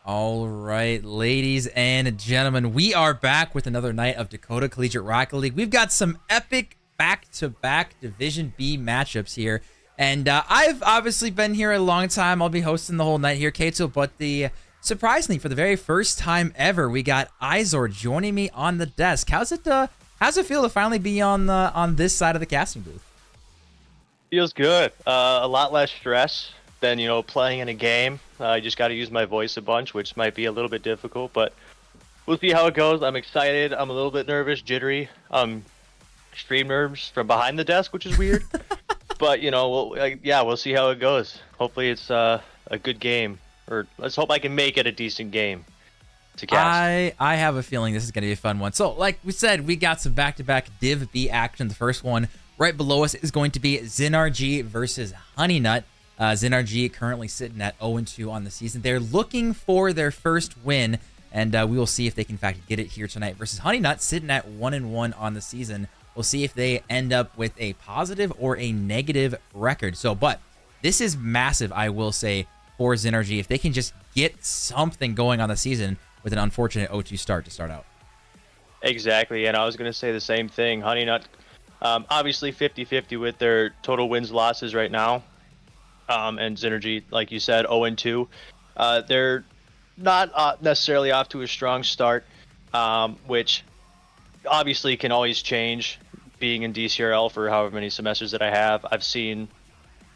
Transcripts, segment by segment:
All right, ladies and gentlemen, we are back with another night of Dakota Collegiate Rocket League. We've got some epic back-to-back Division B matchups here. And I've obviously been here a long time. I'll be hosting the whole night here, Kato. But surprisingly, for the very first time ever, we got Izor joining me on the desk. How's it feel to finally be on this side of the casting booth? Feels good. A lot less stress than, playing in a game. I just got to use my voice a bunch, which might be a little bit difficult, but we'll see how it goes. I'm excited. I'm a little bit nervous, jittery. Extreme nerves from behind the desk, which is weird. But, we'll see how it goes. Hopefully it's a good game, or let's hope I can make it a decent game to cast. I have a feeling this is going to be a fun one. So, like we said, we got some back-to-back Div B action. The first one right below us is going to be Zynrg versus Honeynut. Zynrg currently sitting at 0-2 on the season. They're looking for their first win, and we will see if they can, in fact, get it here tonight. Versus Honeynut sitting at 1-1 on the season. We'll see if they end up with a positive or a negative record. But this is massive, I will say, for Zynrg. If they can just get something going on the season with an unfortunate 0-2 start to start out. Exactly, and I was going to say the same thing. Honeynut, obviously 50-50 with their total wins-losses right now. And Zynrg, like you said, 0-2. They're not necessarily off to a strong start, which obviously can always change. Being in Dcrl for however many semesters that I have, I've seen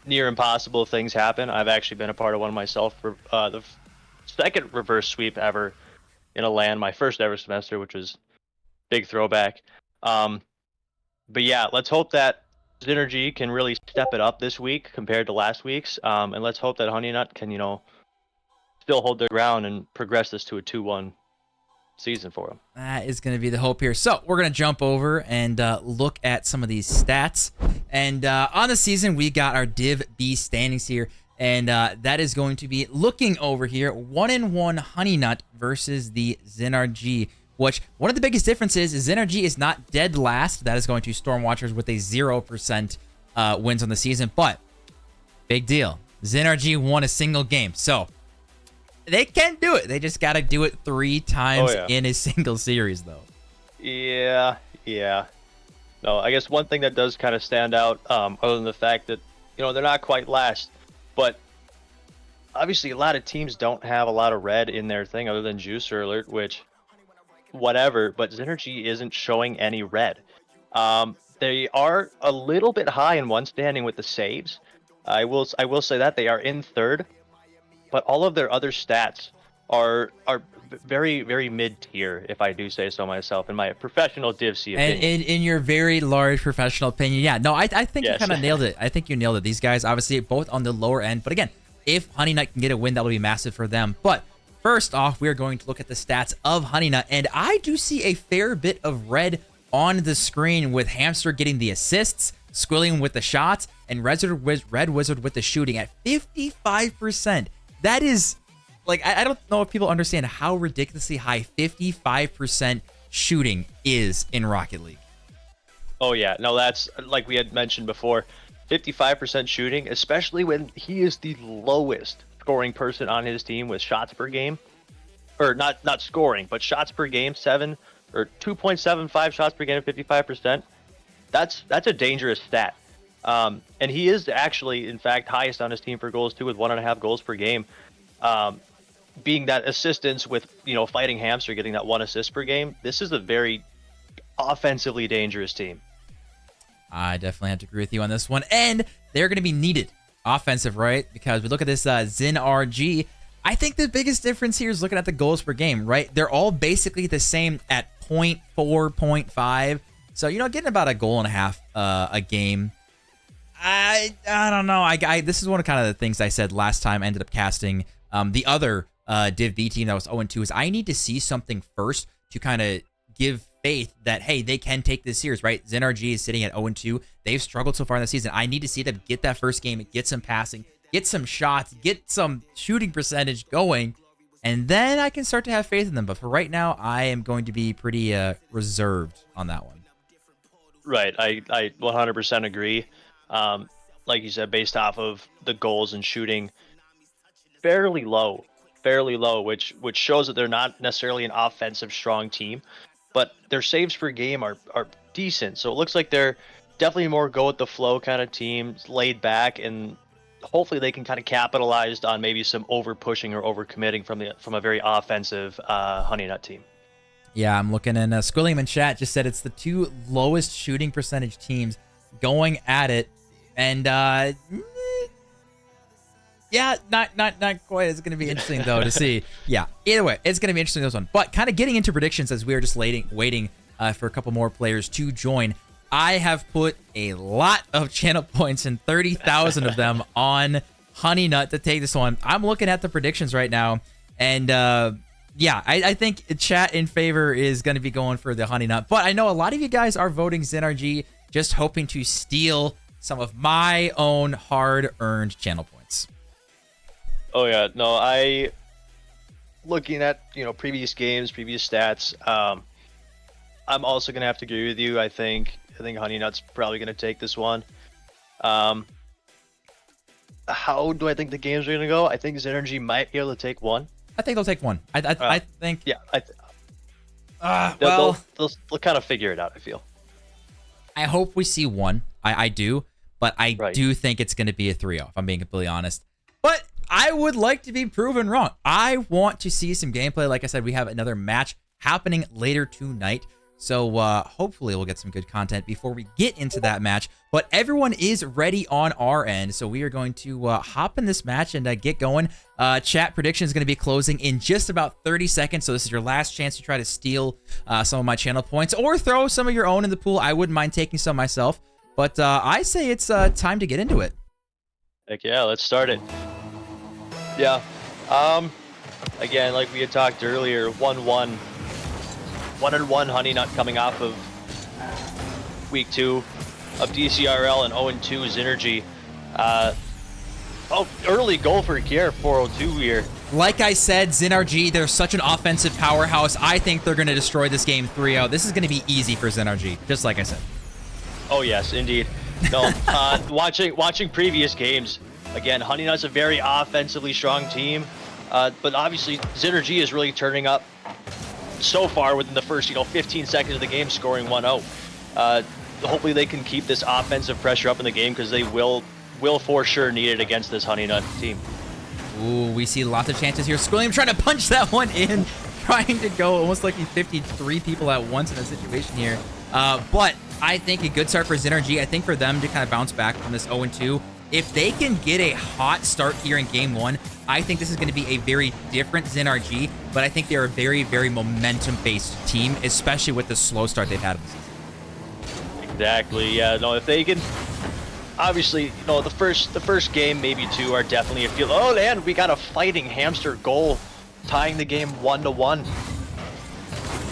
near impossible things happen. I've actually been a part of one myself for the second reverse sweep ever in a LAN, my first ever semester, which was big throwback. But yeah, let's hope that Zynrg can really step it up this week compared to last week's, and let's hope that Honeynut can, still hold their ground and progress this to a 2-1 season for them. That is going to be the hope here. So we're going to jump over and look at some of these stats. And on the season, we got our Div B standings here, and that is going to be looking over here, 1-1 Honeynut versus the Zynrg. Which, one of the biggest differences is Zynrg is not dead last. That is going to Stormwatchers with a 0% wins on the season. But, big deal. Zynrg won a single game. So, they can do it. They just got to do it 3 times in a single series, though. Yeah. No, I guess one thing that does kind of stand out, other than the fact that, they're not quite last. But, obviously, a lot of teams don't have a lot of red in their thing other than Juicer Alert, which... whatever, but Zynrg isn't showing any red. They are a little bit high in one standing with the saves. I will say that they are in third, but all of their other stats are very, very mid-tier, if I do say so myself, in my professional Div C opinion. And in your very large professional opinion, yeah. No, I think you kind of nailed it. I think you nailed it. These guys, obviously, both on the lower end. But again, if Honeynut can get a win, that'll be massive for them. But first off, we're going to look at the stats of Honeynut, and I do see a fair bit of red on the screen with Hamster getting the assists, Squilliam with the shots, and Red Wizard with the shooting at 55%. That is, like, I don't know if people understand how ridiculously high 55% shooting is in Rocket League. Oh yeah, no, that's, like we had mentioned before, 55% shooting, especially when he is the lowest scoring person on his team with shots per game, or not scoring, but shots per game, 7 or 2.75 shots per game at 55%. That's a dangerous stat. And he is actually, in fact, highest on his team for goals too, with 1.5 goals per game. Being that assistance with, fighting Hamster, getting that 1 assist per game. This is a very offensively dangerous team. I definitely have to agree with you on this one, and they're going to be needed. Offensive, right? Because we look at this Zynrg. I think the biggest difference here is looking at the goals per game, right? They're all basically the same at 0.4, 0.5. So, getting about a goal and a half a game. I don't know. This is one of kind of the things I said last time I ended up casting the other Div B team that was 0-2 is I need to see something first to kind of give faith that, hey, they can take this series, right? Zynrg is sitting at 0-2. They've struggled so far in the season. I need to see them get that first game, get some passing, get some shots, get some shooting percentage going, and then I can start to have faith in them. But for right now, I am going to be pretty reserved on that one. Right. I 100% agree. Like you said, based off of the goals and shooting, fairly low, fairly low, which shows that they're not necessarily an offensive strong team, but their saves per game are decent. So it looks like they're definitely more go with the flow kind of team, laid back, and hopefully they can kind of capitalize on maybe some over pushing or over committing from a very offensive Honey Nut team. Yeah, I'm looking, and Squilliam in chat just said it's the two lowest shooting percentage teams going at it, and yeah, not quite. It's going to be interesting though to see. Yeah, either way, it's going to be interesting this one. But kind of getting into predictions as we are just waiting for a couple more players to join. I have put a lot of channel points and 30,000 of them on Honey Nut to take this one. I'm looking at the predictions right now, and yeah, I think chat in favor is going to be going for the Honey Nut. But I know a lot of you guys are voting Zynrg, just hoping to steal some of my own hard-earned channel points. Oh yeah, no, looking at previous games, previous stats. I'm also gonna have to agree with you. I think Honey Nut's probably gonna take this one. How do I think the games are gonna go? I think Zynrg might be able to take one. I think they'll take one. I think. Yeah. Well, they'll kind of figure it out, I feel. I hope we see one. I do, but I Right. do think it's going to be a 3-0, if I'm being completely honest. But I would like to be proven wrong. I want to see some gameplay. Like I said, we have another match happening later tonight. So hopefully we'll get some good content before we get into that match. But everyone is ready on our end. So we are going to hop in this match and get going. Chat prediction is going to be closing in just about 30 seconds. So this is your last chance to try to steal some of my channel points or throw some of your own in the pool. I wouldn't mind taking some myself. But I say it's time to get into it. Heck yeah, let's start it. Yeah. Again, like we had talked earlier, 1-1. 1-1 Honey Nut coming off of week 2 of Dcrl and 0-2 Zynrg. Early goal for Kier, 402 here. Like I said, Zynrg, they're such an offensive powerhouse. I think they're going to destroy this game 3-0. This is going to be easy for Zynrg, just like I said. Oh yes, indeed. No, watching previous games, again, Honey Nut's a very offensively strong team, but obviously Zynrg is really turning up so far within the first 15 seconds of the game, scoring 1-0. Hopefully they can keep this offensive pressure up in the game, because they will for sure need it against this Honey Nut team. Ooh, we see lots of chances here. Squilliam trying to punch that one in, trying to go almost like he's 53 people at once in a situation here. But I think a good start for Zynrg. I think for them to kind of bounce back from this 0-2, if they can get a hot start here in game 1, I think this is going to be a very different Zynrg, but I think they're a very, very momentum-based team, especially with the slow start they've had of the season. Exactly, yeah. No, if they can, obviously, the first game, maybe 2, are definitely a feel. Oh, and we got a fighting hamster goal, tying the game 1-1.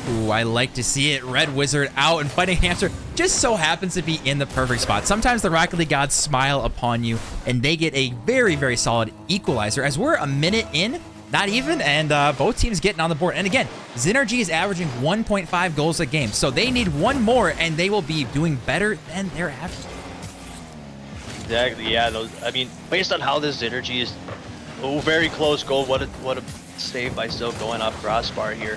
Ooh, I like to see it. Red Wizard out, and Fighting Hamster just so happens to be in the perfect spot. Sometimes the Rocket League gods smile upon you, and they get a very, very solid equalizer. As we're a minute in, not even, and both teams getting on the board. And again, Zynrg is averaging 1.5 goals a game, so they need one more, and they will be doing better than their average. Exactly, yeah. I mean, based on how this Zynrg is, very close goal. What a save by Silk going off crossbar here.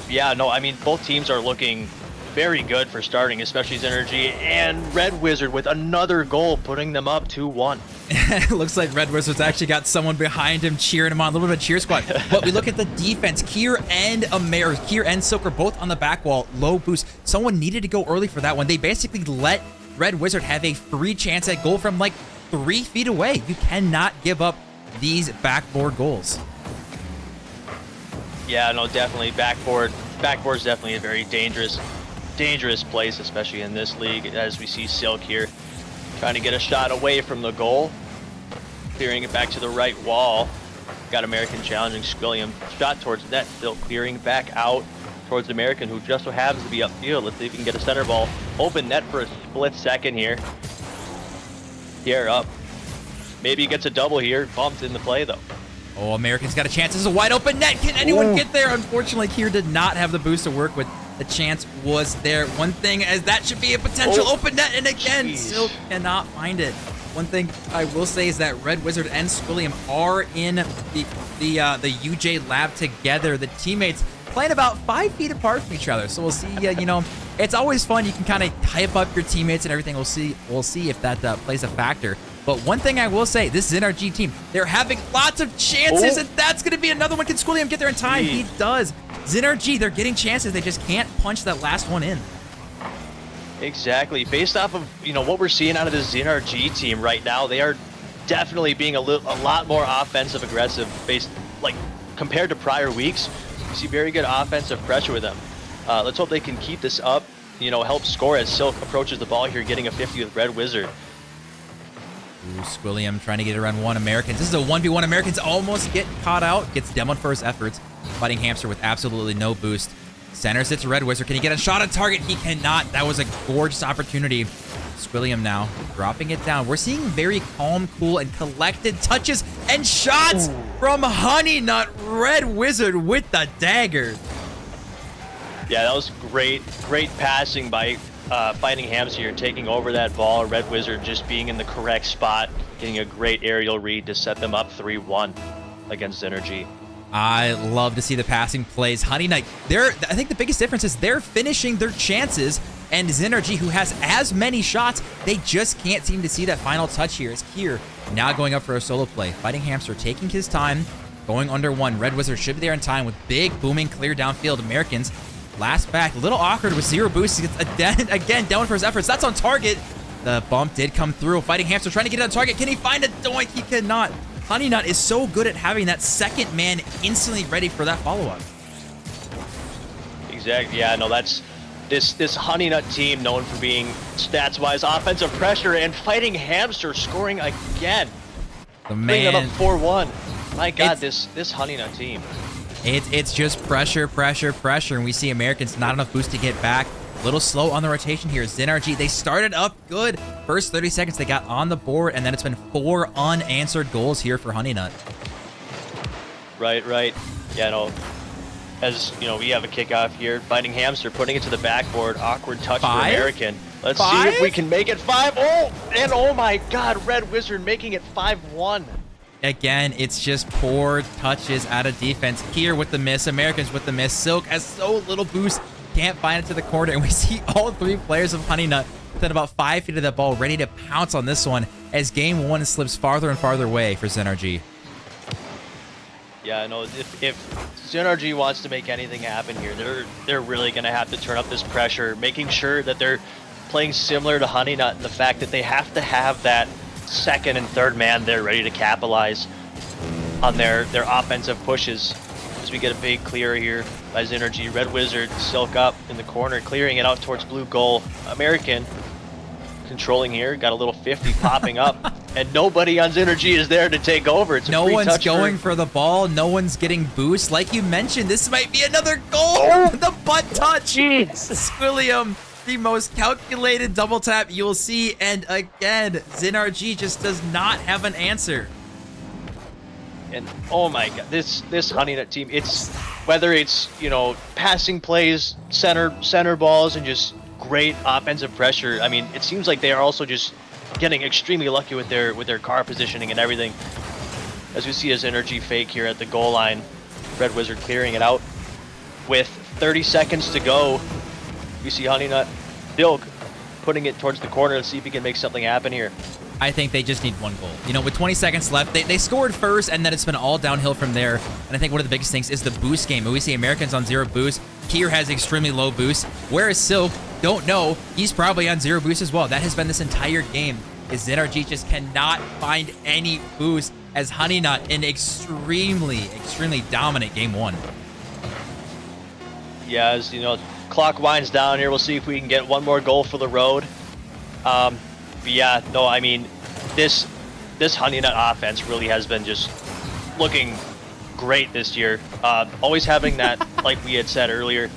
Yeah, no, I mean, both teams are looking very good for starting, especially Zynrg, and Red Wizard with another goal, putting them up 2-1. It looks like Red Wizard's actually got someone behind him cheering him on. A little bit of a cheer squad. But we look at the defense. Kier and Silk are both on the back wall. Low boost. Someone needed to go early for that one. They basically let Red Wizard have a free chance at goal from like 3 feet away. You cannot give up these backboard goals. Yeah, no, definitely. Backboard is definitely a very dangerous place, especially in this league, as we see Silk here trying to get a shot away from the goal, clearing it back to the right wall. Got American challenging Squilliam, shot towards net, still clearing back out towards American, who just so happens to be upfield. Let's see if he can get a center ball. Open net for a split second here. Here up. Maybe he gets a double here. Bumped in the play though. Oh, American's got a chance. This is a wide open net. Can anyone get there? Unfortunately, Kier did not have the boost to work with. The chance was there. One thing, as that should be a potential open net, and again, Silk cannot find it. One thing I will say is that Red Wizard and Squilliam are in the UJ lab together. The teammates playing about 5 feet apart from each other. So we'll see. You know, it's always fun. You can kind of hype up your teammates and everything. We'll see if that plays a factor. But one thing I will say, this Zynrg team, they're having lots of chances, and that's going to be another one. Can Squilliam get there in time? He does. Zynrg, they're getting chances. They just can't punch that last one in. Exactly. Based off of, you know, what we're seeing out of the Zynrg team right now, they are definitely being a lot more offensive aggressive based, like, compared to prior weeks. You see very good offensive pressure with them. Let's hope they can keep this up, you know, help score as Silk approaches the ball here, getting a 50 with Red Wizard. Ooh, Squilliam trying to get around 1 Americans. This is a 1v1. Americans almost get caught out. Gets demoed for his efforts. Fighting Hamster with absolutely no boost. Center sits Red Wizard. Can he get a shot on target? He cannot. That was a gorgeous opportunity. Squilliam now dropping it down. We're seeing very calm, cool, and collected touches and shots from Honey Nut. Red Wizard with the dagger. Yeah, that was great passing by Fighting Hamster here, taking over that ball. Red Wizard just being in the correct spot, getting a great aerial read to set them up 3-1 against Zynrg. I love to see the passing plays. Honey Nut, I think the biggest difference is they're finishing their chances, and Zynrg, who has as many shots, they just can't seem to see that final touch here. It's Kier now going up for a solo play. Fighting Hamster taking his time, going under 1. Red Wizard should be there in time with big, booming, clear downfield. Americans last back, a little awkward with 0 boost. He gets again down for his efforts. That's on target. The bump did come through. Fighting Hamster trying to get it on target. Can he find a doink? He cannot. Honey Nut is so good at having that second man instantly ready for that follow-up. Exactly. Yeah, no, that's this Honey Nut team known for being stats-wise offensive pressure, and Fighting Hamster scoring again. The bringing man it up 4-1. My God, this Honey Nut team. It's just pressure, pressure, pressure, and we see Americans not enough boost to get back. A little slow on the rotation here. Zynrg, they started up good. First 30 seconds, they got on the board, and then it's been 4 unanswered goals here for Honey Nut. Right. Yeah, no. As, you know, we have a kickoff here. Fighting Hamster putting it to the backboard. Awkward touch for American. Let's see if we can make it 5. Oh, and oh my God, Red Wizard making it 5-1. Again, it's just poor touches out of defense. Kier with the miss. Americans with the miss. Silk has so little boost. Can't find it to the corner, and we see all 3 players of Honey Nut within about 5 feet of that ball, ready to pounce on this one as game 1 slips farther and farther away for Zynrg. Yeah, I know. If Zynrg wants to make anything happen here, they're really gonna have to turn up this pressure, making sure that they're playing similar to Honey Nut, and the fact that they have to have that second and third man there ready to capitalize on their offensive pushes. As we get a big clear here by Zynrg. Red Wizard, Silk up in the corner, clearing it out towards blue goal. American controlling here, got a little 50 popping up, and nobody on Zynrg is there to take over. It's a no free one's touch going for the ball. No one's getting boost. Like you mentioned, this might be another goal. The butt touch. Squilliam, the most calculated double tap you'll see, and again, Zynrg just does not have an answer. And oh my God, this Honey Nut team, it's whether it's, you know, passing plays, center balls, and just great offensive pressure. I mean, it seems like they are also just getting extremely lucky with their car positioning and everything. As we see a Zynrg fake here at the goal line, Red Wizard clearing it out with 30 seconds to go. We see Honey Nut, Dilk putting it towards the corner. Let's see if he can make something happen here. I think they just need 1 goal. You know, with 20 seconds left, they scored first, and then it's been all downhill from there. And I think one of the biggest things is the boost game. We see Americans on 0 boost. Kier has extremely low boost. Whereas Silk, don't know, he's probably on 0 boost as well. That has been this entire game. Is Zynrg just cannot find any boost as Honey Nut in extremely dominant game 1. Yeah, as you know, clock winds down here. We'll see if we can get 1 more goal for the road. But yeah, no, I mean, this Honey Nut offense really has been just looking great this year. Always having that, like we had said earlier,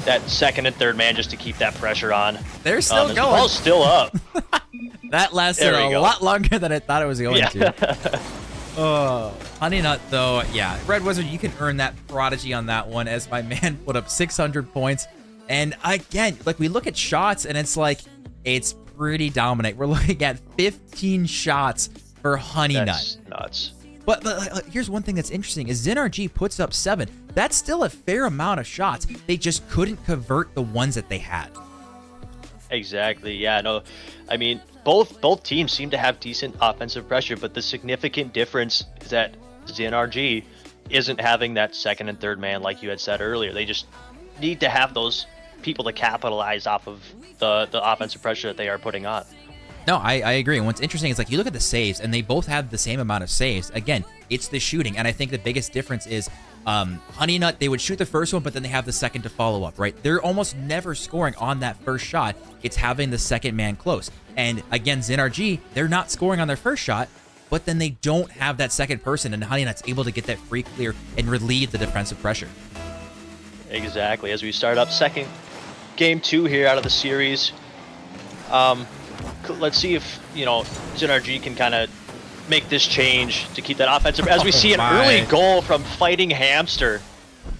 that second and third man just to keep that pressure on. They're still going. The ball's still up. That lasted a lot longer than I thought it was going to. Honey Nut, though, yeah. Red Wizard, you can earn that prodigy on that one as my man put up 600 points. And again, like we look at shots and it's like, it's pretty dominant. We're looking at 15 shots for Honey That's Nut. nuts. But here's one thing that's interesting is Zynrg puts up 7. That's still a fair amount of shots. They just couldn't convert the ones that they had. Exactly. Yeah, no. I mean, both teams seem to have decent offensive pressure, but the significant difference is that Zynrg isn't having that second and third man like you had said earlier. They just need to have those people to capitalize off of the offensive pressure that they are putting on. No, I agree. And what's interesting is like you look at the saves and they both have the same amount of saves. Again, it's the shooting. And I think the biggest difference is Honey Nut, they would shoot the first one, but then they have the second to follow up, right? They're almost never scoring on that first shot. It's having the second man close. And again, Zynrg, they're not scoring on their first shot, but then they don't have that second person, and Honey Nut's able to get that free clear and relieve the defensive pressure. Exactly. As we start up game 2 here out of the series, let's see if, Zynrg can kind of make this change to keep that offensive. As we see an early goal from Fighting Hamster.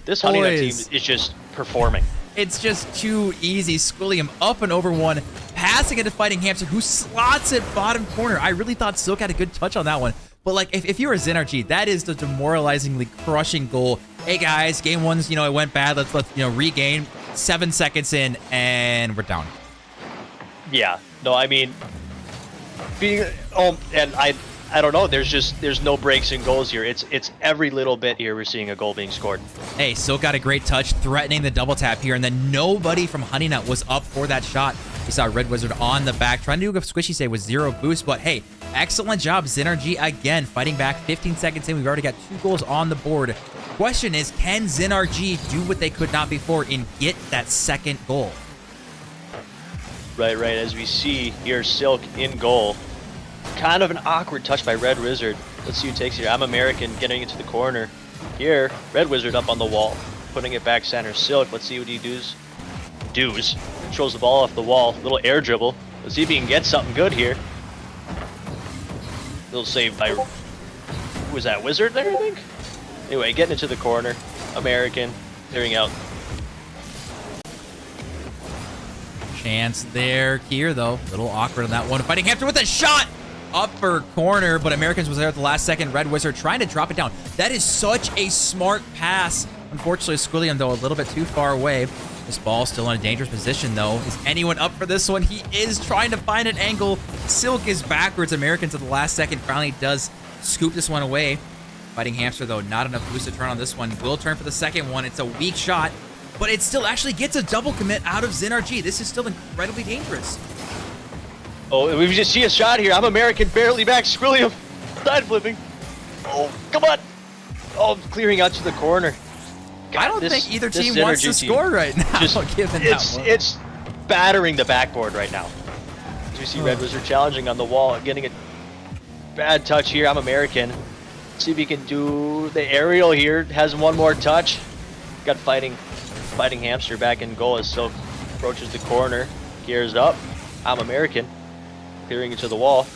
This Honey Nut team is just performing. It's just too easy. Squilliam up and over one, passing it to Fighting Hamster, who slots it bottom corner. I really thought Silk had a good touch on that one. But like, if you're a Zynrg, that is the demoralizingly crushing goal. Hey guys, game 1's, it went bad. Let's regain. 7 seconds in, and we're down. Yeah. No, I mean, and I don't know. There's no breaks in goals here. It's every little bit here we're seeing a goal being scored. Hey, Silk got a great touch, threatening the double tap here, and then nobody from Honey Nut was up for that shot. We saw Red Wizard on the back, trying to do a squishy save with 0 boost, but hey, excellent job, Zynrg again, fighting back 15 seconds in. We've already got 2 goals on the board. Question is, can Zynrg do what they could not before and get that second goal? Right, as we see here, Silk in goal. Kind of an awkward touch by Red Wizard. Let's see who takes it here. I'm American getting into the corner. Here, Red Wizard up on the wall, putting it back center. Silk, let's see what he does. Controls the ball off the wall. Little air dribble. Let's see if he can get something good here. Little save by, who was that, Wizard there, I think? Anyway, getting into the corner. American, clearing out. Chance there. Kier, though, a little awkward on that one. Fighting Hamster with a shot! Upper corner, but Americans was there at the last second. Red Wizard trying to drop it down. That is such a smart pass. Unfortunately, Squilliam, though, a little bit too far away. This ball still in a dangerous position, though. Is anyone up for this one? He is trying to find an angle. Silk is backwards. Americans at the last second finally does scoop this one away. Fighting Hamster, though, not enough boost to turn on this one. Will turn for the second one. It's a weak shot, but it still actually gets a double commit out of Zynrg. This is still incredibly dangerous. Oh, we just see a shot here. I'm American, barely back. Squilliam, side flipping. Oh, come on. Oh, clearing out to the corner. God, I don't think either team wants to score right now. It's battering the backboard right now. As we see Red Wizard challenging on the wall, getting a bad touch here. I'm American. Let's see if he can do the aerial here. Has one more touch. Got Fighting Hamster back in goal as Silk approaches the corner. Gears up. I'm American. Clearing it to the wall.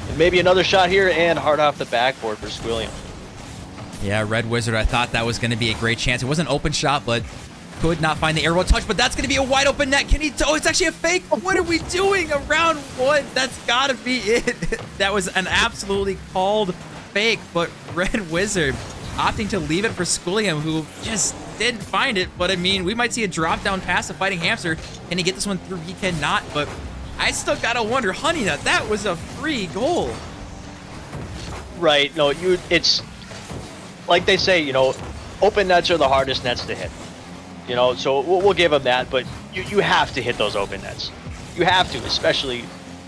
And maybe another shot here and hard off the backboard for Squilliam. Yeah, Red Wizard, I thought that was going to be a great chance. It was an open shot, but could not find the aerial touch, but that's going to be a wide open net. Can he? Oh, it's actually a fake. What are we doing? A round 1. That's got to be it. That was an absolutely called fake, but Red Wizard opting to leave it for Squilliam, who just didn't find it. But I mean, we might see a drop down pass to Fighting Hamster. Can he get this one through? He cannot, but I still got to wonder, Honey Nut, that was a free goal. Right. No, it's like they say, open nets are the hardest nets to hit. So we'll give them that, but you have to hit those open nets. You have to, especially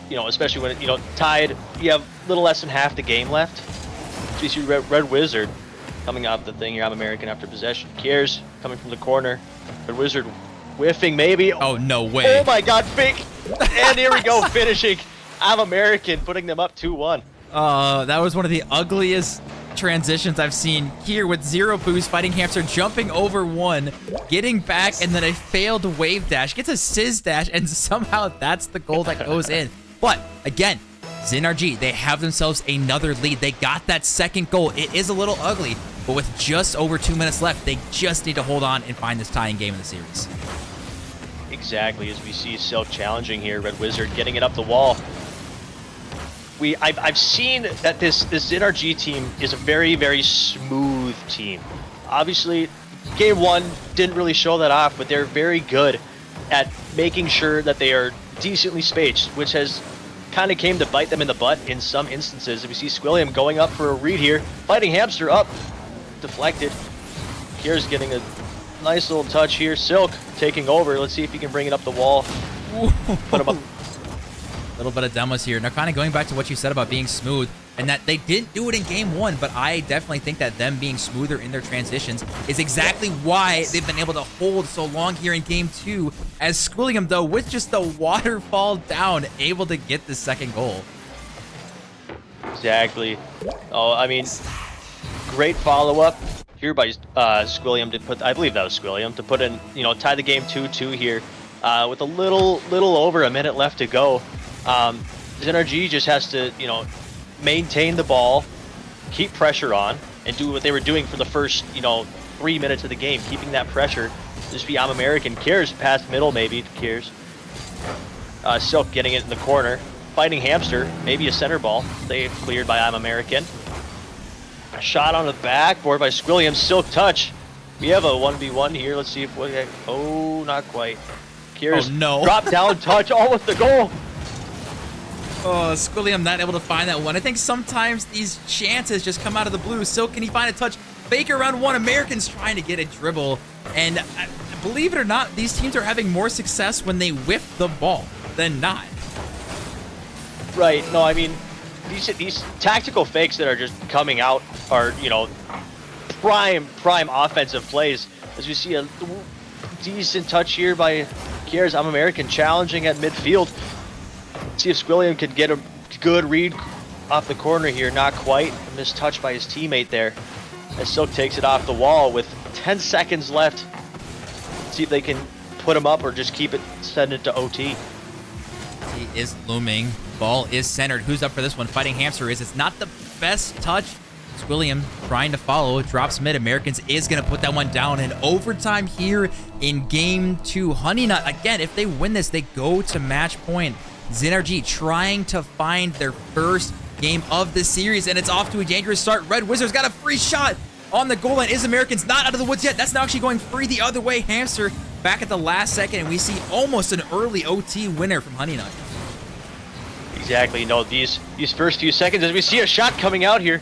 when tied. You have a little less than half the game left. So you see Red Wizard coming off the thing here. I'm American after possession. Kiers coming from the corner. Red Wizard whiffing maybe. Oh, no way. Oh my God, fake. And here we go, finishing. I'm American, putting them up 2-1. That was one of the ugliest transitions I've seen here with 0 boost. Fighting Hamster jumping over 1, getting back, and then a failed wave dash. Gets a sizz dash, and somehow that's the goal that goes in. But again, Zynrg, they have themselves another lead. They got that second goal. It is a little ugly, but with just over 2 minutes left, they just need to hold on and find this tying game in the series. Exactly, as we see Silk challenging here, Red Wizard getting it up the wall. I've seen that this Zynrg team is a very, very smooth team. Obviously, game 1 didn't really show that off, but they're very good at making sure that they are decently spaced, which has kind of came to bite them in the butt in some instances. We see Squilliam going up for a read here, fighting Hamster up, deflected. Here's getting a nice little touch here. Silk taking over. Let's see if he can bring it up the wall. Put him up. A little bit of demos here. Now, kind of going back to what you said about being smooth, and that they didn't do it in game 1, but I definitely think that them being smoother in their transitions is exactly why they've been able to hold so long here in game 2, as Squilliam, though, with just the waterfall down, able to get the second goal. Exactly. Oh, I mean, great follow-up here by Squilliam to put, I believe that was Squilliam, to put in, you know, tie the game 2-2 here with a little over a minute left to go. Zynrg just has to, you know, maintain the ball, keep pressure on, and do what they were doing for the first, you know, 3 minutes of the game, keeping that pressure. Just be American. Kiers past middle, maybe. Kiers. Silk getting it in the corner. Fighting Hamster. Maybe a center ball. They cleared by American. A shot on the backboard by Squilliam. Silk touch. We have a 1v1 here. Let's see if we... Oh, not quite. Kiers, oh, no. Drop down touch. Almost the goal. Oh, Squilliam not able to find that one. I think sometimes these chances just come out of the blue. Silk, can he find a touch? Fake around one. Americans trying to get a dribble. And believe it or not, these teams are having more success when they whiff the ball than not. Right. No, I mean, these tactical fakes that are just coming out are, you know, prime offensive plays. As we see a decent touch here by Kiers. American challenging at midfield. See if Squilliam could get a good read off the corner here. Not quite. A missed touch by his teammate there. As Silk takes it off the wall with 10 seconds left. See if they can put him up or just keep it, send it to OT. He is looming. Ball is centered. Who's up for this one? Fighting Hamster is. It's not the best touch. Squilliam trying to follow. Drops mid. Americans is going to put that one down in overtime here in game 2. Honey Nut, again, if they win this, they go to match point. Zynrg trying to find their first game of the series, and it's off to a dangerous start. Red Wizards got a free shot on the goal line. Is Americans not out of the woods yet? That's now actually going free the other way. Hamster back at the last second, and we see almost an early OT winner from Honey Nut. Exactly. You know, these first few seconds, as we see a shot coming out here.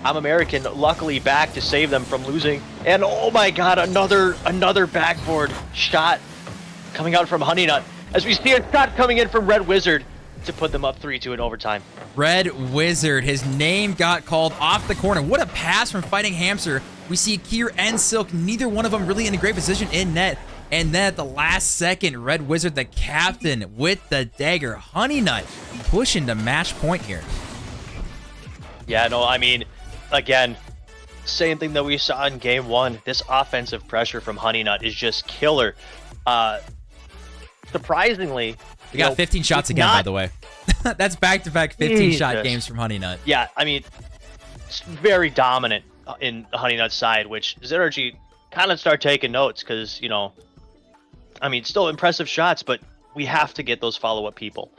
American luckily back to save them from losing. And oh my god, another backboard shot coming out from Honey Nut. As we see a shot coming in from Red Wizard to put them up 3-2 in overtime. Red Wizard, his name got called off the corner. What a pass from Fighting Hamster. We see Kier and Silk, neither one of them really in a great position in net. And then at the last second, Red Wizard, the captain, with the dagger. Honey Nut pushing to match point here. Yeah, no, I mean, again, same thing that we saw in game 1. This offensive pressure from Honey Nut is just killer. Surprisingly, we got 15 shots again, by the way. That's back-to-back 15-shot games from Honey Nut. Yeah, I mean, it's very dominant in the Honey Nut side, which Zynrg kind of start taking notes because, you know, I mean, still impressive shots, but we have to get those follow-up people.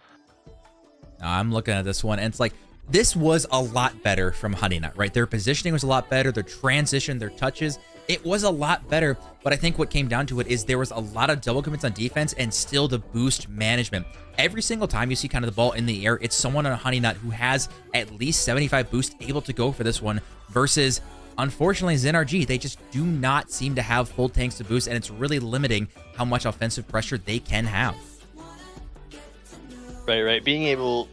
I'm looking at this one, and it's like, this was a lot better from Honey Nut, right? Their positioning was a lot better. Their transition, their touches, it was a lot better. But I think what came down to it is there was a lot of double commits on defense and still the boost management. Every single time you see kind of the ball in the air, it's someone on Honey Nut who has at least 75 boost able to go for this one versus, unfortunately, Zynrg. They just do not seem to have full tanks to boost, and it's really limiting how much offensive pressure they can have. Right. Being able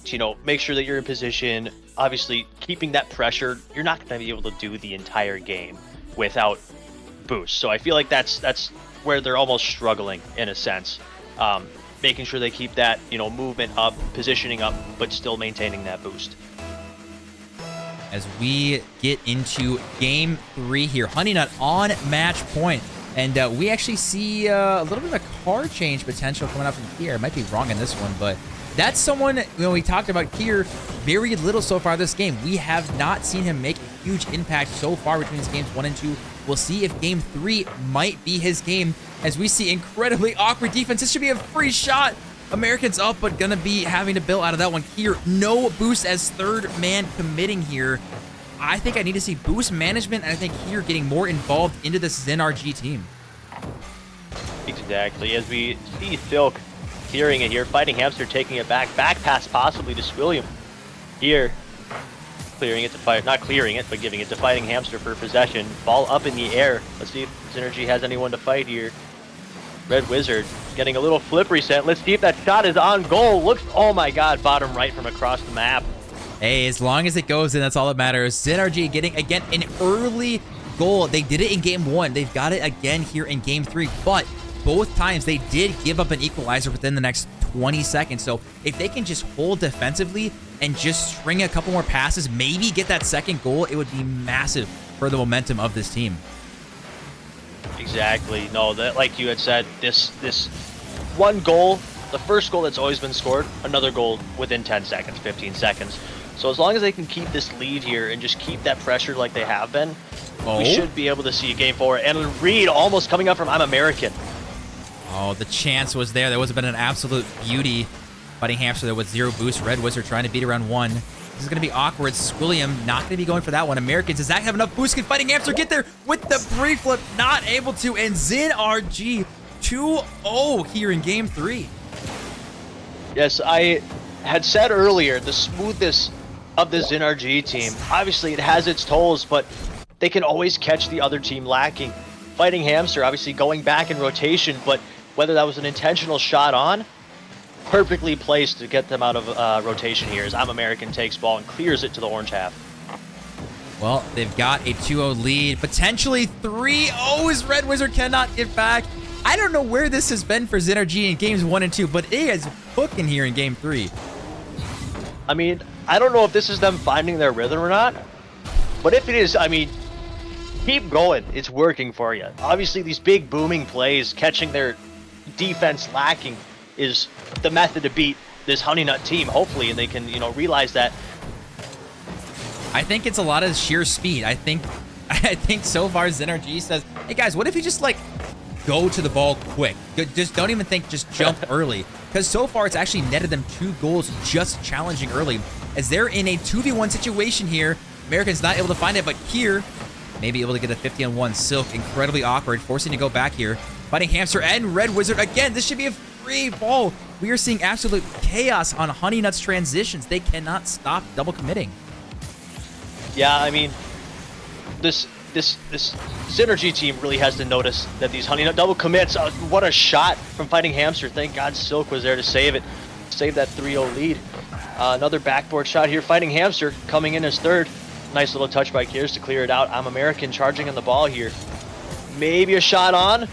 to, you know, make sure that you're in position, obviously keeping that pressure, you're not going to be able to do the entire game without boost. So I feel like that's where they're almost struggling in a sense. Making sure they keep that, you know, movement up, positioning up, but still maintaining that boost. As we get into game 3 here, Honey Nut on match point. And we actually see a little bit of a card change potential coming up from here. I might be wrong in this one, but that's someone, you know, we talked about here very little so far this game. We have not seen him make a huge impact so far between games 1 and 2. We'll see if game 3 might be his game, as we see incredibly awkward defense. This should be a free shot. Americans up, but gonna be having to bail out of that one here. No boost as third man committing here. I think I need to see boost management, and I think here getting more involved into this Zynrg team. Exactly, as we see Silk clearing it here, Fighting Hamster taking it back pass possibly to Swilliam. Here, clearing it to Fight, not clearing it, but giving it to Fighting Hamster for possession. Ball up in the air. Let's see if Zynrg has anyone to fight here. Red Wizard getting a little flip reset. Let's see if that shot is on goal. Looks, oh my god, bottom right from across the map. Hey, as long as it goes in, that's all that matters. Zynrg getting, again, an early goal. They did it in game 1. They've got it again here in game 3, but both times they did give up an equalizer within the next 20 seconds. So if they can just hold defensively and just string a couple more passes, maybe get that second goal, it would be massive for the momentum of this team. Exactly. No, that, like you had said, this one goal, the first goal that's always been scored, another goal within 10 seconds, 15 seconds. So as long as they can keep this lead here and just keep that pressure like they have been, we should be able to see game 4. And Reed almost coming up from I'm American. Oh, the chance was there. That would have been an absolute beauty. Fighting Hamster there with 0 boost. Red Wizard trying to beat around 1. This is going to be awkward. Swilliam not going to be going for that one. Americans, does Zach have enough boost? Can Fighting Hamster get there with the pre-flip? Not able to. And Zynrg 2-0 here in game 3. Yes, I had said earlier, the smoothness of the Zynrg team, obviously it has its tolls, but they can always catch the other team lacking. Fighting Hamster obviously going back in rotation, but whether that was an intentional shot on, perfectly placed to get them out of rotation here as I'm American takes ball and clears it to the orange half. Well, they've got a 2-0 lead, potentially 3-0 as Red Wizard cannot get back. I don't know where this has been for Zynrg in games 1 and 2, but it is hooking here in game 3. I mean, I don't know if this is them finding their rhythm or not, but if it is, I mean, keep going. It's working for you. Obviously, these big booming plays, catching their defense lacking, is the method to beat this Honey Nut team, hopefully, and they can, you know, realize that. I think it's a lot of sheer speed. I think so far Zynrg says, hey guys, what if you just like go to the ball quick? Just don't even think, just jump early. Because so far it's actually netted them 2 goals just challenging early. As they're in a 2v1 situation here, Americans not able to find it, but here, maybe able to get a 50-on-1. Silk, incredibly awkward, forcing to go back here. Fighting Hamster and Red Wizard. Again, this should be a free ball. We are seeing absolute chaos on Honey Nut's transitions. They cannot stop double committing. Yeah, I mean, this Zynrg team really has to notice that these Honey Nut double commits. What a shot from Fighting Hamster. Thank God Silk was there to save it. Save that 3-0 lead. Another backboard shot here. Fighting Hamster coming in as third. Nice little touch by Kiers to clear it out. I'm American charging on the ball here. Maybe a shot on.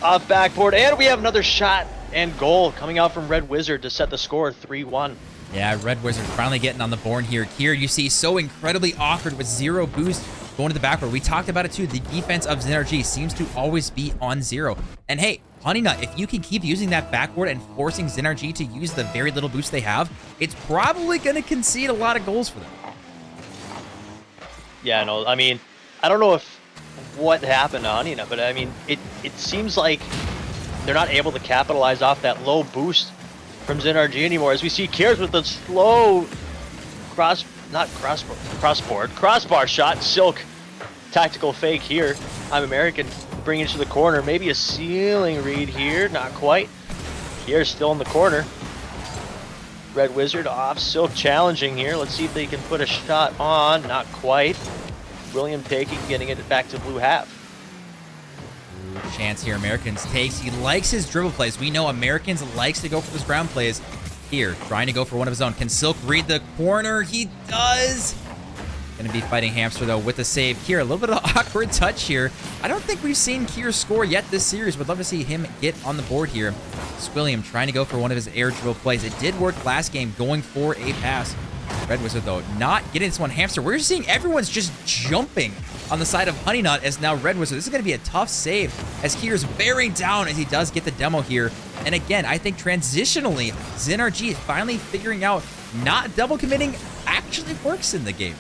Off backboard. And we have another shot and goal coming out from Red Wizard to set the score 3-1. Yeah, Red Wizard finally getting on the board here. Here you see so incredibly awkward with 0 boost going to the backward. We talked about it too. The defense of Zynrg seems to always be on 0. And hey, Honey Nut, if you can keep using that backward and forcing Zynrg to use the very little boost they have, it's probably going to concede a lot of goals for them. Yeah, no, I mean, I don't know if what happened to Honey Nut, but I mean, it seems like they're not able to capitalize off that low boost from Zynrg anymore, as we see Kiers with the slow crossbar shot. Silk tactical fake here. I'm American bringing it to the corner. Maybe a ceiling read here, not quite. Kiers still in the corner. Red Wizard off. Silk challenging here. Let's see if they can put a shot on. Not quite. William taking, getting it back to blue half. Chance here, Americans takes. He likes his dribble plays. We know Americans likes to go for those ground plays. Here, trying to go for one of his own. Can Silk read the corner? He does. Gonna be Fighting Hamster though with the save here. A little bit of awkward touch here. I don't think we've seen Kier score yet this series. Would love to see him get on the board here. Swilliam trying to go for one of his air dribble plays. It did work last game, going for a pass. Red Wizard though not getting this one. Hamster, we're seeing everyone's just jumping on the side of Honey Nut as now Red Wizard. This is going to be a tough save as Kier's bearing down as he does get the demo here. And again, I think transitionally, Zynrg is finally figuring out not double committing actually works in the game.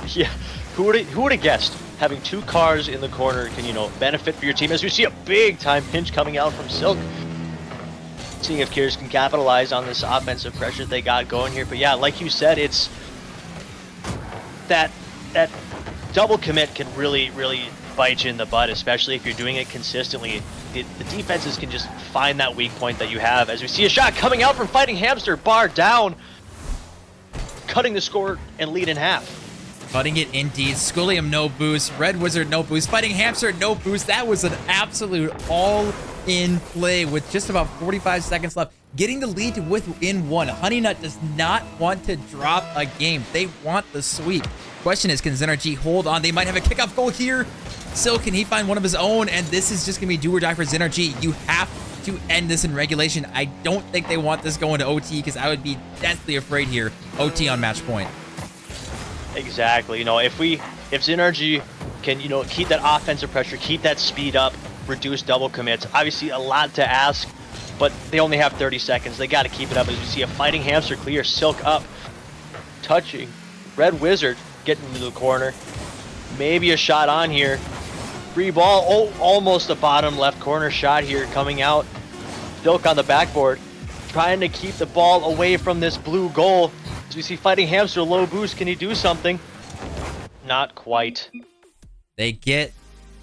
Yeah, who would have guessed having 2 cars in the corner can, you know, benefit for your team, as we see a big time pinch coming out from Silk. Seeing if Kiers can capitalize on this offensive pressure they got going here. But yeah, like you said, it's that double commit can really bite you in the butt, especially if you're doing it consistently. The defenses can just find that weak point that you have. As we see a shot coming out from Fighting Hamster, bar down, cutting the score and lead in half. Cutting it indeed. Schoolium no boost. Red Wizard no boost. Fighting Hamster no boost. That was an absolute all-in play with just about 45 seconds left. Getting the lead to within 1. Honeynut does not want to drop a game. They want the sweep. Question is, can Zynrg hold on? They might have a kickoff goal here. Still, can he find one of his own? And this is just going to be do or die for Zynrg. You have to end this in regulation. I don't think they want this going to OT, because I would be deathly afraid here. OT on match point. Exactly. You know, if Zynrg can, you know, keep that offensive pressure, keep that speed up, reduce double commits. Obviously, a lot to ask, but they only have 30 seconds. They got to keep it up. As you see a Fighting Hamster clear, Silk up, touching Red Wizard, getting into the corner. Maybe a shot on here. Free ball. Oh, almost a bottom left corner shot here coming out. Silk on the backboard, trying to keep the ball away from this blue goal. As we see Fighting Hamster, low boost. Can he do something? Not quite. They get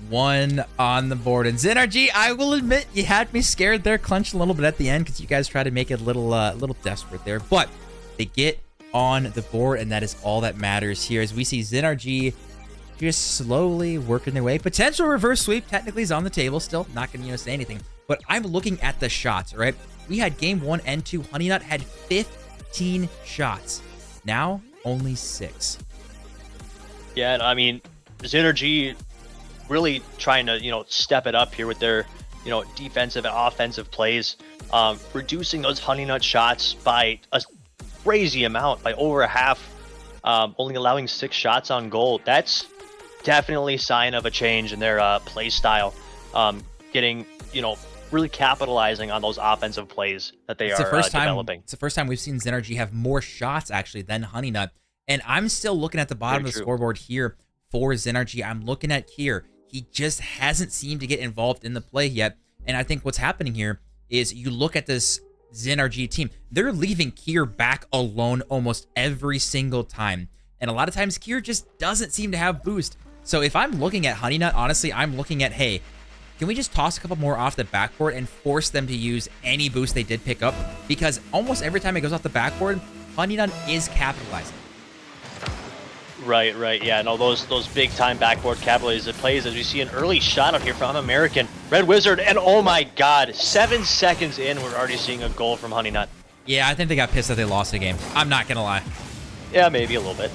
1 on the board. And Zynrg, I will admit, you had me scared there, clenched a little bit at the end, because you guys tried to make it a little desperate there. But they get on the board, and that is all that matters here. As we see Zynrg just slowly working their way. Potential reverse sweep technically is on the table still. Not going to say anything. But I'm looking at the shots, right? We had game 1 and 2. Honeynut had 15 shots. Now, only 6. Yeah, and I mean, Zynrg really trying to, you know, step it up here with their, you know, defensive and offensive plays. Reducing those Honeynut shots by a crazy amount, by over a half. Only allowing 6 shots on goal. That's definitely a sign of a change in their play style. Getting, you know, really capitalizing on those offensive plays that they are developing. It's the first time we've seen Zynrg have more shots, actually, than Honeynut. And I'm still looking at the bottom of the scoreboard here for Zynrg. I'm looking at Kier. He just hasn't seemed to get involved in the play yet. And I think what's happening here is you look at this Zynrg team. They're leaving Kier back alone almost every single time. And a lot of times, Kier just doesn't seem to have boost. So if I'm looking at Honeynut, honestly, I'm looking at, hey, can we just toss a couple more off the backboard and force them to use any boost they did pick up? Because almost every time it goes off the backboard, Honeynut is capitalizing. Right. Yeah, no, those big time backboard capitalized plays, as we see an early shot out here from American. Red Wizard, and oh my god, 7 seconds in, we're already seeing a goal from Honeynut. Yeah, I think they got pissed that they lost the game. I'm not gonna lie. Yeah, maybe a little bit.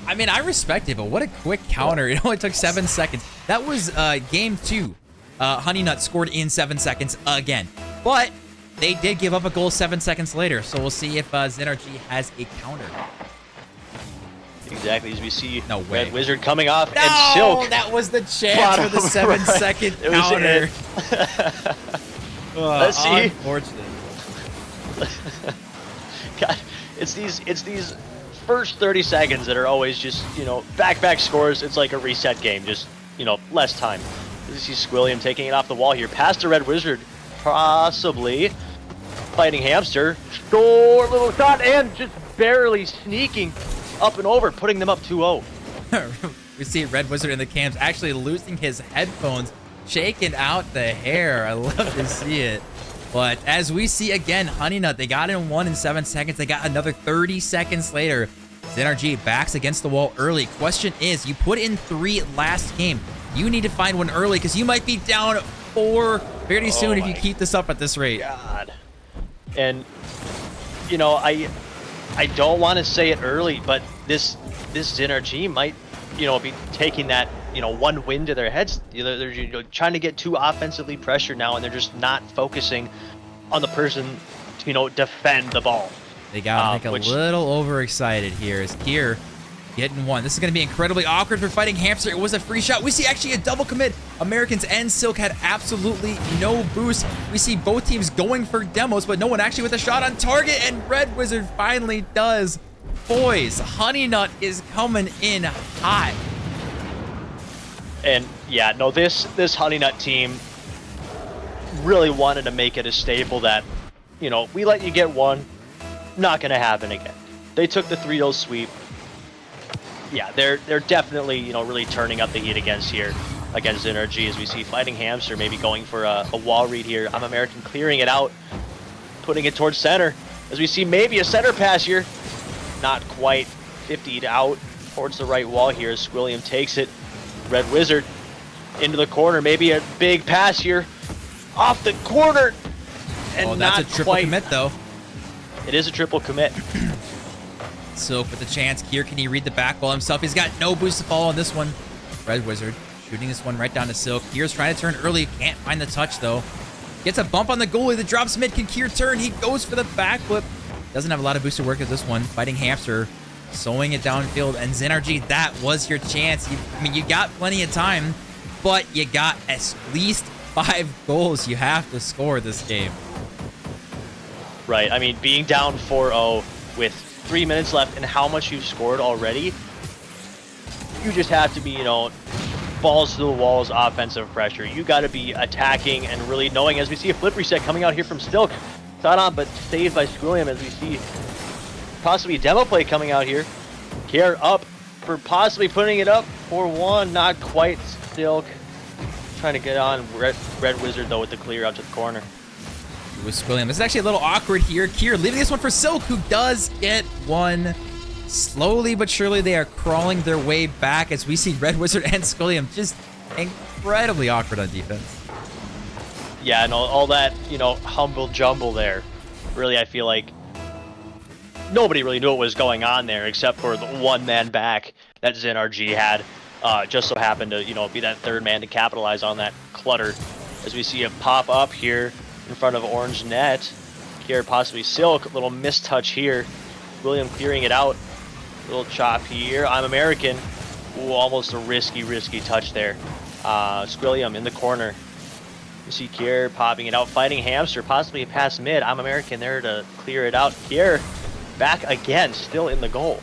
I mean, I respect it, but what a quick counter. It only took 7 seconds. That was game 2. Honeynut scored in 7 seconds again. But they did give up a goal 7 seconds later, so we'll see if Zynrg has a counter. Exactly, as we see no way. Red Wizard coming off, and Silk. That was the chance for the 7-second counter. Let's see. Unfortunate. God, it's these first 30 seconds that are always just, you know, back scores. It's like a reset game, just, you know, less time. You see Squilliam taking it off the wall here, past the Red Wizard, possibly Fighting Hamster. Short little shot, and just barely sneaking up and over, putting them up 2-0. We see Red Wizard in the cams actually losing his headphones, shaking out the hair. I love to see it. But as we see again, Honeynut, they got in 1 in 7 seconds. They got another 30 seconds later. Zynrg backs against the wall early. Question is, you put in 3 last game. You need to find one early, because you might be down 4 very soon if you keep this up at this rate. God. And, you know, I don't want to say it early, but this Zynrg might, you know, be taking that, you know, one win to their heads. They're you know, trying to get too offensively pressured now, and they're just not focusing on the person to, you know, defend the ball. They got a little overexcited here as Kier getting 1. This is going to be incredibly awkward for Fighting Hamster. It was a free shot. We see actually a double commit. Americans and Silk had absolutely no boost. We see both teams going for demos, but no one actually with a shot on target, and Red Wizard finally does. Boys, Honeynut is coming in hot. And yeah, no, this Honey Nut team really wanted to make it a staple that, you know, we let you get one, not gonna happen again. They took the 3-0 sweep. Yeah, they're definitely, you know, really turning up the heat against Zynrg, as we see Fighting Hamster maybe going for a wall read here. I'm American clearing it out, putting it towards center, as we see maybe a center pass here. Not quite 50'd out towards the right wall here as Squilliam takes it. Red Wizard into the corner, maybe a big pass here off the corner, and that's not a triple quite. commit though. It is a triple commit. Silk with the chance. Kier, can he read the back wall himself? He's got no boost to follow on this one. Red Wizard shooting this one right down to Silk. Kier's trying to turn early. Can't find the touch, though. Gets a bump on the goalie that drops mid. Can Kier turn? He goes for the backflip. Doesn't have a lot of boosted work at this one. Fighting Hamster, sewing it downfield. And Zynrg, that was your chance. I mean, you got plenty of time, but you got at least 5 goals you have to score this game. Right. I mean, being down 4-0 with 3 minutes left and how much you've scored already, you just have to be, you know, balls to the walls offensive pressure. You got to be attacking and really knowing, as we see a flip reset coming out here from Stilk. Not on, but saved by Squilliam, as we see possibly a demo play coming out here. Kier up for possibly putting it up for 1. Not quite. Stilk trying to get on. Red Wizard, though, with the clear out to the corner. With Squilliam. This is actually a little awkward here. Kier leaving this one for Silk, who does get one. Slowly but surely, they are crawling their way back as we see Red Wizard and Squilliam just incredibly awkward on defense. Yeah, and all that, you know, humble jumble there. Really, I feel like nobody really knew what was going on there except for the one man back that Zynrg had. Just so happened to, you know, be that third man to capitalize on that clutter. As we see it pop up here in front of orange net. Here, possibly Silk, little mistouch here. William clearing it out. Little chop here. I'm American. Ooh, almost a risky touch there. Squilliam in the corner. You see Kier popping it out, Fighting Hamster, possibly past mid. I'm American there to clear it out. Kier back again, still in the goal.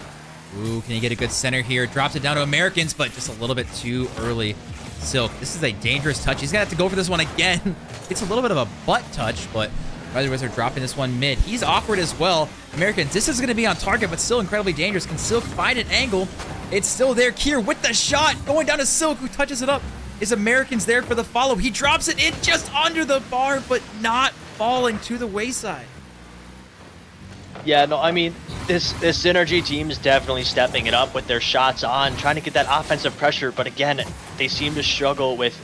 Ooh, can you get a good center here? Drops it down to Americans, but just a little bit too early. Silk, this is a dangerous touch. He's gonna have to go for this one again. It's a little bit of a butt touch, but Red Wizard dropping this one mid. He's awkward as well. Americans, this is gonna be on target, but still incredibly dangerous. Can Silk find an angle? It's still there. Kier with the shot, going down to Silk, who touches it up. Is Americans there for the follow? He drops it in just under the bar, but not falling to the wayside. Yeah, no, I mean, this Zynrg team is definitely stepping it up with their shots on, trying to get that offensive pressure, but again, they seem to struggle with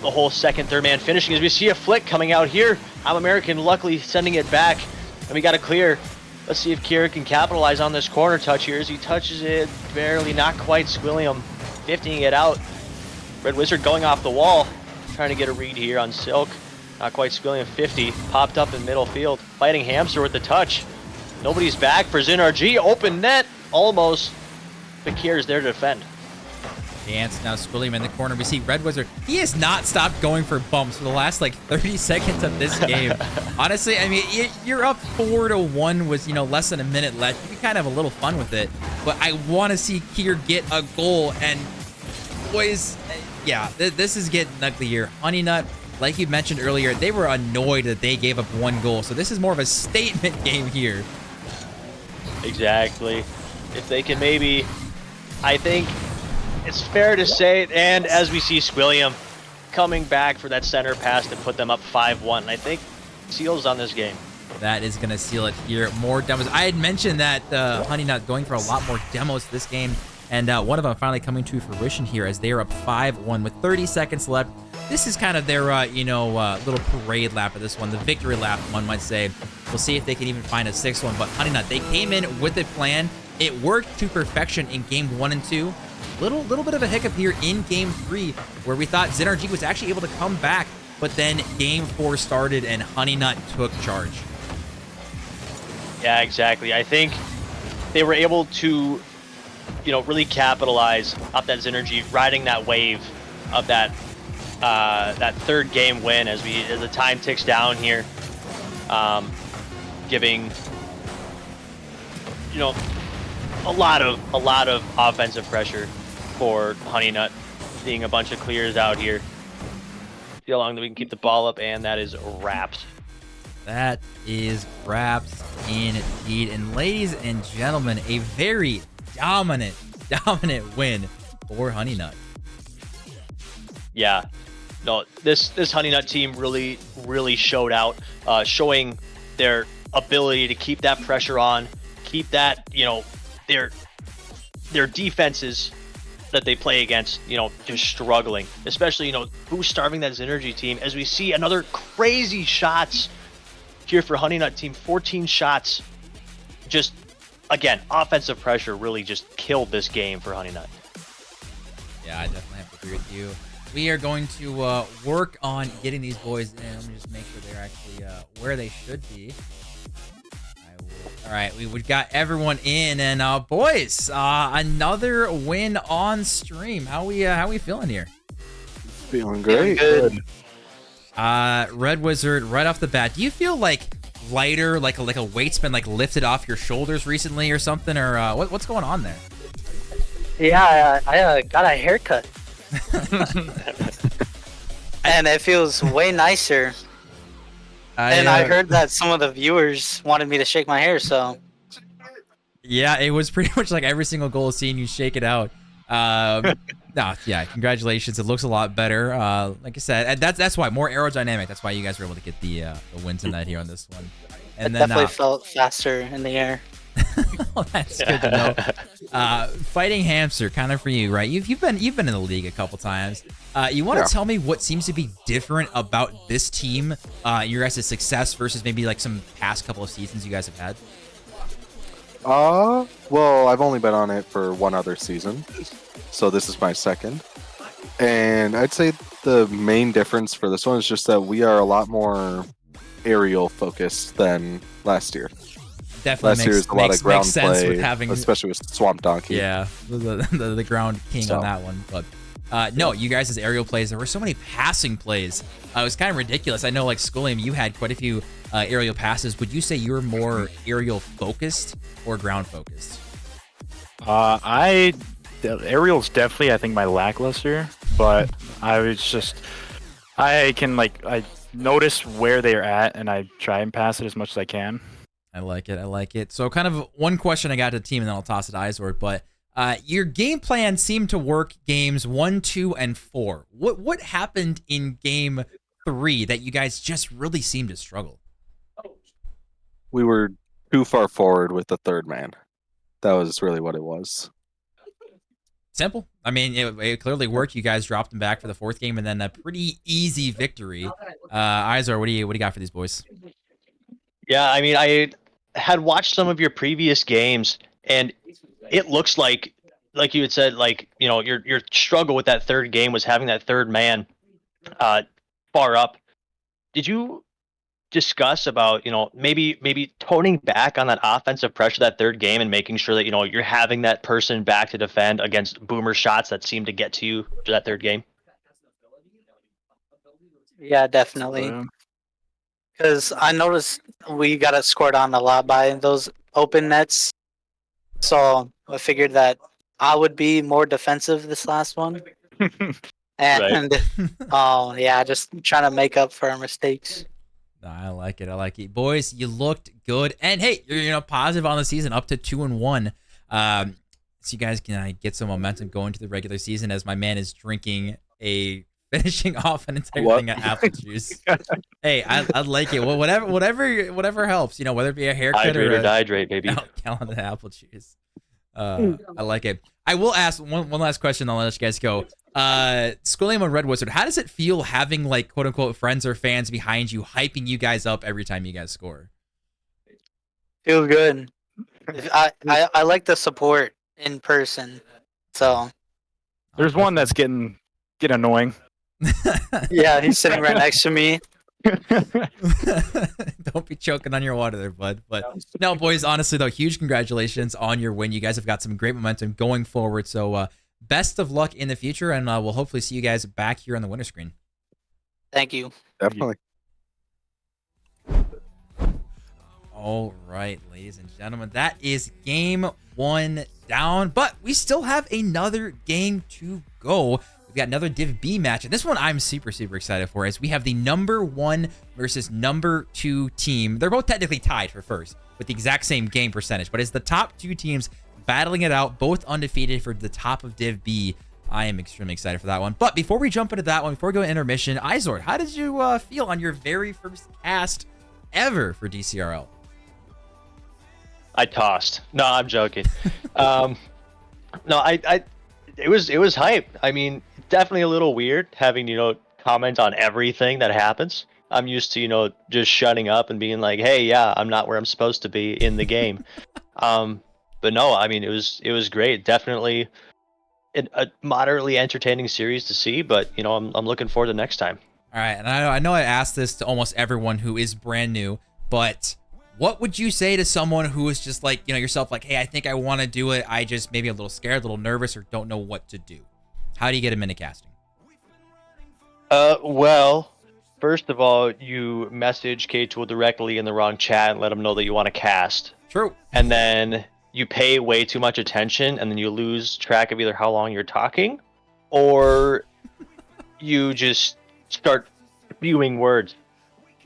the whole second, third man finishing. As we see a flick coming out here, I'm American luckily sending it back, and we got a clear. Let's see if Kier can capitalize on this corner touch here as he touches it, barely, not quite. Squilliam 50ing it out. Red Wizard going off the wall, trying to get a read here on Silk. Not quite. Squilliam 50, popped up in middle field. Fighting Hamster with the touch. Nobody's back for Zynrg. Open net, almost. But Kier's there to defend. Dance now, Squilliam in the corner. We see Red Wizard. He has not stopped going for bumps for the last like 30 seconds of this game. Honestly, I mean, you're up 4-1 with, you know, less than a minute left. You can kind of have a little fun with it. But I want to see Kier get a goal. And boys, yeah, this is getting ugly here. Honey Nut, like you mentioned earlier, they were annoyed that they gave up 1 goal. So this is more of a statement game here. Exactly. If they can maybe, I think it's fair to say, and as we see Squilliam coming back for that center pass to put them up 5-1, and I think seals on this game. That is going to seal it here. More demos. I had mentioned that Honey Nut going for a lot more demos this game, and one of them finally coming to fruition here as they are up 5-1 with 30 seconds left. This is kind of their, little parade lap of this one, the victory lap, one might say. We'll see if they can even find a 6th one, but Honey Nut, they came in with a plan. It worked to perfection in game 1 and 2. Little bit of a hiccup here in game 3, where we thought Zynrg was actually able to come back, but then game 4 started and Honey Nut took charge. Yeah, exactly. I think they were able to, really capitalize off that Zynrg, riding that wave of that third game win as the time ticks down here, giving a lot of offensive pressure for Honey Nut. seeing a bunch of clears out here. See how long that we can keep the ball up, and that is wrapped. That is wraps indeed. And ladies and gentlemen, a very dominant win for Honey Nut. Yeah, no, this Honey Nut team really showed out, showing their ability to keep that pressure on, keep that, you know, their defenses that they play against, you know, just struggling, especially, you know, who's starving that Zynrg team, as we see another crazy shots here for Honey Nut team. 14 shots, just again, offensive pressure really just killed this game for Honey Nut. Yeah, I definitely have to agree with you. We are going to work on getting these boys in. Let me just make sure they're actually where they should be. All right, we've got everyone in, and boys, another win on stream. How we feeling here? Feeling great. Good. Red Wizard, right off the bat, do you feel like lighter, like a weight's been like lifted off your shoulders recently or something, or what's going on there? Yeah, I got a haircut. And it feels way nicer. And I heard that some of the viewers wanted me to shake my hair, so. Yeah, it was pretty much like every single goal seeing you shake it out. No, yeah, congratulations. It looks a lot better. Like I said, and that's why more aerodynamic. That's why you guys were able to get the win tonight here on this one. And it then definitely felt faster in the air. Well, that's good to know. Fighting Hamster, kind of for you, right? You've been in the league a couple times. You want to tell me what seems to be different about this team, your guys' success versus maybe like some past couple of seasons you guys have had? Well, I've only been on it for one other season, so this is my second. And I'd say the main difference for this one is just that we are a lot more aerial focused than last year. Definitely last year is a lot of ground sense play, with having, especially with Swamp Donkey. Yeah, the ground king on that one. But no, you guys' aerial plays, there were so many passing plays. It was kind of ridiculous. I know, like, Skullium, you had quite a few aerial passes. Would you say you were more aerial focused or ground focused? Aerial's definitely, I think, my lackluster, but I notice where they're at, and I try and pass it as much as I can. I like it. So kind of one question I got to the team, and then I'll toss it to Izord, but your game plan seemed to work games 1, 2, and 4. What happened in game 3 that you guys just really seemed to struggle? We were too far forward with the third man. That was really what it was. Simple. I mean, it clearly worked. You guys dropped them back for the 4th game, and then a pretty easy victory. Izor, what do you got for these boys? Yeah, I mean, I had watched some of your previous games, and it looks like you had said, like, you know, your struggle with that third game was having that third man far up. Did you discuss about, you know, maybe toning back on that offensive pressure that third game and making sure that, you know, you're having that person back to defend against boomer shots that seem to get to you for that third game? Yeah, definitely. Because I noticed we got it scored on a lot by those open nets. So I figured that I would be more defensive this last one. And yeah, just trying to make up for our mistakes. I like it. Boys, you looked good. And hey, you're positive on the season, up to 2-1. So you guys can get some momentum going to the regular season as my man is drinking finishing off an entire thing of apple juice. Hey, I like it. Well, whatever helps, you know, whether it be a haircut hydrate or dehydrate, baby. Gallon of apple juice. I like it. I will ask one last question, then I'll let you guys go. Skullium and Red Wizard, how does it feel having, like, quote unquote friends or fans behind you hyping you guys up every time you guys score? Feels good. I like the support in person. So there's one that's getting annoying. Yeah, he's sitting right next to me. Don't be choking on your water there, bud. But no, boys, honestly though, huge congratulations on your win. You guys have got some great momentum going forward. So best of luck in the future, and we'll hopefully see you guys back here on the winter screen. Thank you. Definitely. All right, ladies and gentlemen, that is game 1 down, but we still have another game to go. we got another Div B match. And this one I'm super excited for, as we have the #1 versus #2 team. They're both technically tied for first with the exact same game percentage, but it's the top 2 teams battling it out, both undefeated for the top of Div B. I am extremely excited for that one. But before we jump into that one, before we go to intermission, Izord, how did you feel on your very first cast ever for DCRL? I tossed. No, I'm joking. No, it was hype. I mean, definitely a little weird having, comment on everything that happens. I'm used to, just shutting up and being like, hey, yeah, I'm not where I'm supposed to be in the game. But no, I mean, it was great. Definitely a moderately entertaining series to see, but I'm looking forward to next time. All right, and I know I asked this to almost everyone who is brand new, but what would you say to someone who is just like, yourself, like, hey, I think I want to do it, I just maybe a little scared, a little nervous, or don't know what to do? How do you get them into casting? Well, first of all, you message K-Tool directly in the wrong chat and let them know that you want to cast. True. And then you pay way too much attention, and then you lose track of either how long you're talking, or you just start spewing words.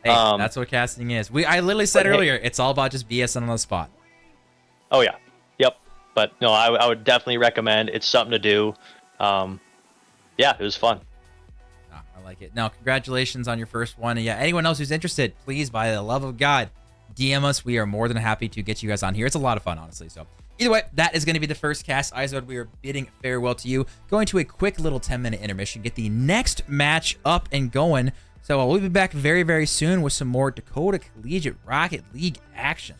Hey, that's what casting is. I literally said earlier, it's all about just BSing on the spot. Oh yeah, yep. But no, I would definitely recommend. It's something to do. Yeah, it was fun. I like it. Now, congratulations on your first one. And yeah, anyone else who's interested, please, by the love of God, DM us. We are more than happy to get you guys on here. It's a lot of fun, honestly. So either way, that is going to be the first cast. Izod, we are bidding farewell to you. Going to a quick little 10-minute intermission. Get the next match up and going. So we'll be back very soon with some more Dakota Collegiate Rocket League action.